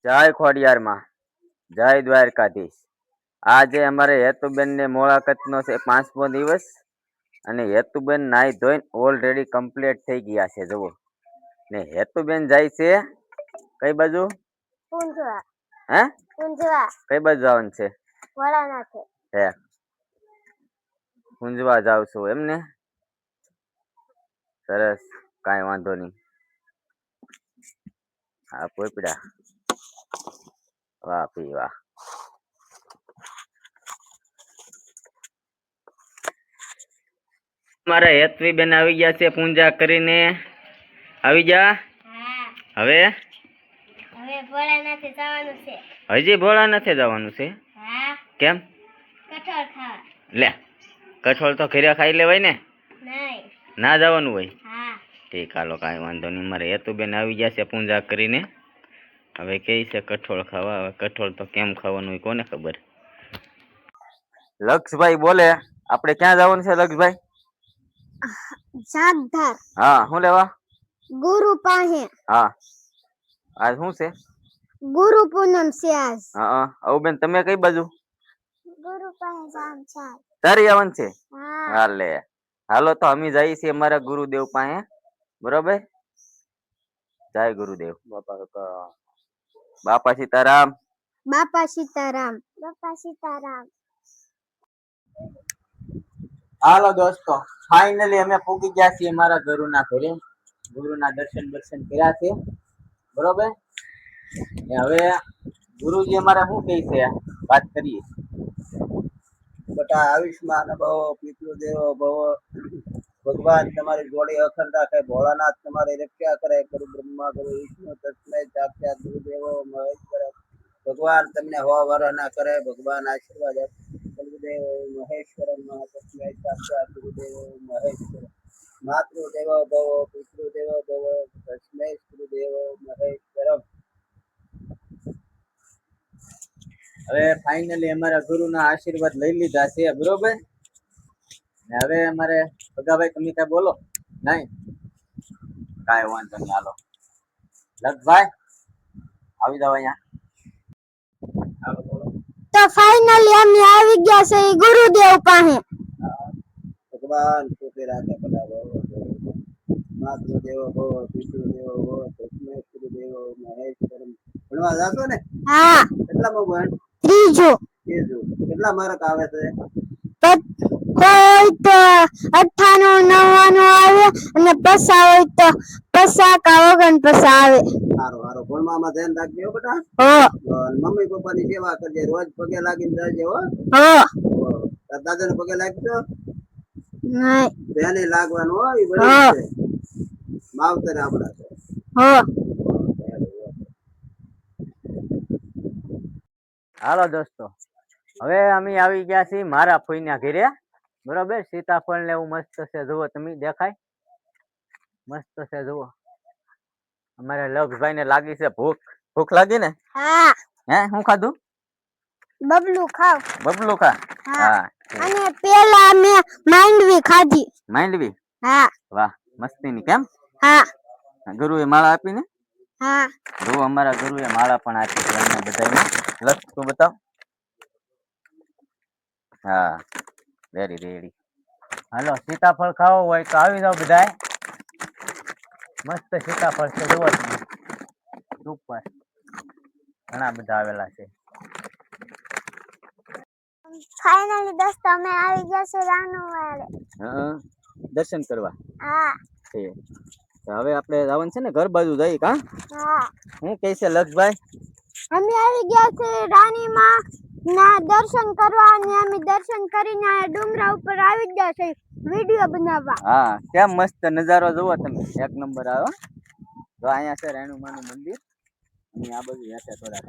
જય ખોડિયાર માં, જય દ્વારકાધીશ। આજે અમારે હેતુબેન ને મુલાકાત નો છે 5મો દિવસ અને હેતુબેન નાઈ ધોઈને ઓલરેડી કમ્પ્લીટ થઈ ગયા છે। જુઓ ને હેતુબેન જાય છે કઈ બાજુ? પૂંજવા। હે પૂંજવા? કઈ બાજુ જવાનું છે? ભોળાનાથે। હે પૂંજવા જાવ છો એમને? સરસ, કાંઈ વાંધો નહીં। હા પોપડા, વાહ પી વાહ। મારા હેતવી બેન આવી ગયા છે પૂજા કરીને। આવી જા। હવે હવે ભોળાનાથે જવાનું છે। હજી ભોળાનાથે જવાનું છે? હા। કેમ? કઠોળ ખાવા। લે કઠોળ તો ઘરે ખાઈ લેવાય ને? નહીં। ના જવાનું હોય? હા। ઠીક હાલો કાંઈ વાંધો નહીં। મારે હેતુબેન આવી ગયા છે પૂજા કરીને। હવે કે છે કઠોળ ખાવા। હવે કઠોળ તો કેમ ખાવાનું હોય કોને ખબર। લક્ષભાઈ બોલે આપણે ક્યાં જવાનું છે લક્ષભાઈ? સાતધાર। હા શું લેવા? ગુરુ પાસે। હા આજ શું છે? ગુરુ પૂનમ છે આજ। હા આવું બેન તમે કઈ બાજુ? ગુરુ પાસે જામ છે। તારી આવન છે? હા। હાલે હાલો તો અમે જઈએ છીએ અમારા ગુરુદેવ પાસે, બરોબર? જય ગુરુદેવ। બાપા સીતારામ। બાપા સીતારામ। બાપા સીતારામ। હાલો દોસ્તો ફાઇનલી અમે પૂગી ગયા છીએ મારા ગુરુના ઘરે। ગુરુના દર્શન કર્યા છે, બરોબર? હવે ગુરુજી અમારે શું કહે છે વાત કરીએ। બેટા આયુષ્માન ભવ, પિતૃદેવો ભવ, ભગવાન તમારી જોડે અખંડ રાખે, ભોળાનાથ તમારી રક્ષા કરે, ગુરુ બ્રહ્મા ગુરુ વિષ્ણુ તસ્મૈ સાક્ષાત ગુરુદેવો મહેશ્વર, ભગવાન તમને હો વરના કરે, ભગવાન આશીર્વાદ આપે। ગુરુદેવ મહેશ્વર તસ્મૈ સાક્ષાત ગુરુદેવો મહેશ્વર, માતૃદેવો ભવ, પિતૃદેવો ભવ, તસ્મૈ ગુરુદેવો મહેશ્વરમ। હવે ફાઇનલી અમારા ગુરુના આશીર્વાદ લઈ લીધા છે, બરોબર? હવે અમારે ભગાભાઈ તમે કઈ બોલો? નહીં કાંઈ વાંધો નહીં હાલો। લક્ષભાઈ આવી જાવ અહીંયા। તો ફાઇનલી અમે આવી ગયા છે ગુરુદેવ પાસે। ભગવાન સુખે રાખે બધા માતૃદેવો ભવ, પિતૃદેવો ભવ, તસ્મૈ ગુરુદેવો મહેશ્વરમ। ભણવા જાતો ને? હા। કેટલામાં ભણ? ત્રીજું। કેટલા માર્ક આવે છે? કોઈ તો 98 99 આવે અને પસા હોય તો 50 કા 49 આવે। સારું સારું ભણવામાં ધ્યાન રાખજો બેટા। હો। મમ્મી પપ્પાની સેવા કરજે, રોજ પગે લાગીને જજો હો। હો। દાદાને પગે લાગજો? નહીં। બેને લાગવાનું હોય એ બરાબર છે, માવતર આપડા છે। હો। હાલો દોસ્તો હવે અમે આવી ગયા છીએ મારા ફોઈના ઘરે, બરોબર? સીતાફળ ને એવું મસ્ત છે, જુઓ તમે દેખાય મસ્ત છે। જુઓ અમારે લક્ષભાઈ ને લાગી છે ભૂખ। ભૂખ લાગી ને? હા। હે શું ખાધું? બબલું ખાવ। બબલું ખા? હા। અને પેલા મે માંડવી ખાધી। માંડવી? હા। વાહ મસ્તીની કેમ? હા। ગુરુએ માળા આપી ને? હા। જો અમારા ગુરુએ માળા પણ આપી છે અમને બધાને। લક્ષ તું બતાવ। હા વેરી રેડી। હાલો સીતાફળ ખાવો હોય તો આવી જાવ બધાય। મસ્ત સીતાફળ છે, જુઓ તમે ઉપર ઘણા બધા આવેલા છે। ફાઇનલી દોસ્તો અમે આવી ગયા છે રાનુવાડે। હા દર્શન કરવા? હા। હવે આપણે જવાનું છે ને ઘર બાજુ જઈ કા? હા। શું કહે છે લક્ષભાઈ? અમે આવી ગયા છે રાનીમાં ના દર્શન કરવા, અને અમે દર્શન કરીને ડુંગરા ઉપર આવી ગયા છે વિડિયો બનાવવા। હા કેમ મસ્ત નજારો જુઓ તમે, એક નંબર આવે। તો અહીંયા છે રેણુમાનું મંદિર અને આ બાજુ હેઠે થોડા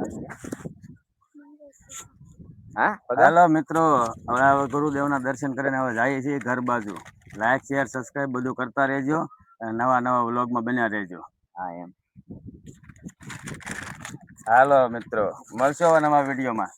હા હાલો મિત્રો હવે ગુરુદેવના દર્શન કરીને હવે જઈએ છીએ ઘર બાજુ। લાઈક શેર સબસ્ક્રાઇબ બધું કરતા રહેજો અને નવા વ્લોગમાં બન્યા રહેજો। હા એમ હાલો મિત્રો મળશો નવા વિડીયોમાં।